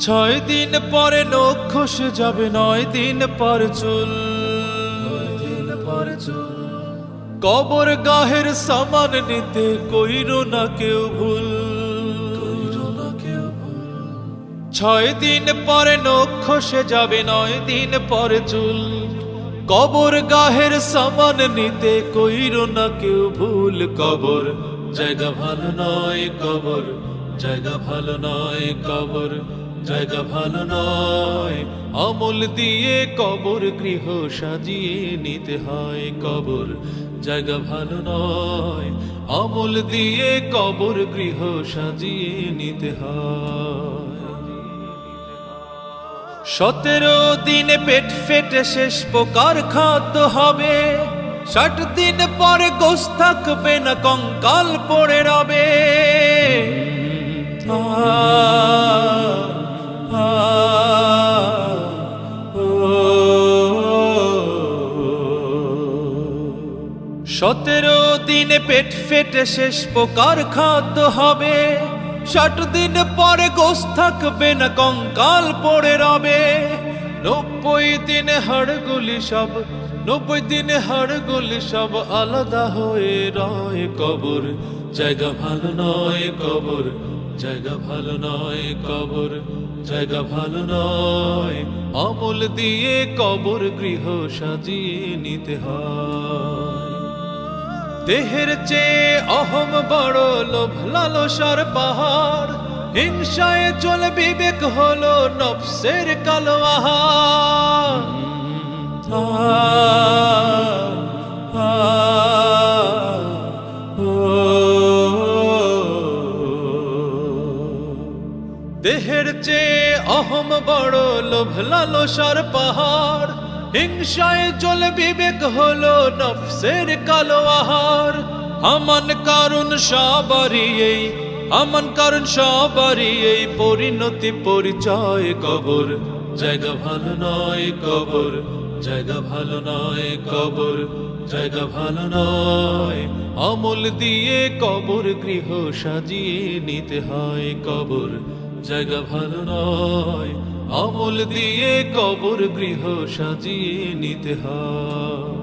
6 দিন পরে নখ খসে যাবে, 9 দিন পর চুল। কবর গাহের সামান নিতে কইরো না কেউ ভুল। 6 দিন পরে নখ খসে যাবে, 9 দিন পর চুল। কবর গাহের সামান নিতে কইরো না কেউ ভুল। কবর জায়গা ভালো নয়, কবর জায়গা ভালো নয়, কবর জায়গা ভালো নয়। আমল দিয়ে কবর গৃহ সাজিয়ে নিতে হয়। কবর জায়গা ভালো নয়, আমল দিয়ে কবর গৃহ সাজিয়ে নিতে হয়। 17 দিনে পেট ফেটে শেষ পোকার খাদ্য হবে। 60 দিন পরে গোশ থাকবে না, কঙ্কাল পড়ে রবে। 17 দিনে পেট ফেটে শেষ পোকার খাদ্য হবে। 60 দিন পরে গোশ থাকবে না, কঙ্কাল পড়ে রবে। 90 দিনে হাড়গুলি সব, 90 দিনে হাড়গুলি সব আলাদা হয়ে রয়। কবর জায়গা ভালো নয়, কবর জায়গা ভালো নয়, কবর জায়গা ভালো নয়। আমল দিয়ে কবর গৃহ সাজিয়ে নিতে হয়। দেহের চেয়ে অহম বড়, লোভ লালসার পাহাড়। হিংসায় চলে বিবেক হলো নফসের কালো আহার। দেহের চেয়ে অহম বড়, লোভ লালসার পাহাড়। হিংসায় চলে বিবেক হলো নফসের কালো আহার। আমান কারণ সবারই এই, আমান কারণ সবারই এই পরিণতি পরিচয়। কবর জায়গা ভালো নয়, কবর জায়গা ভালো নয়, কবর জায়গা ভালো নয়। আমল দিয়ে কবর গৃহ সাজিয়ে নিতে হয়। কবর জায়গা ভালো নয়, আমল দিয়ে কবর গৃহ সাজিয়ে নিতে হয়।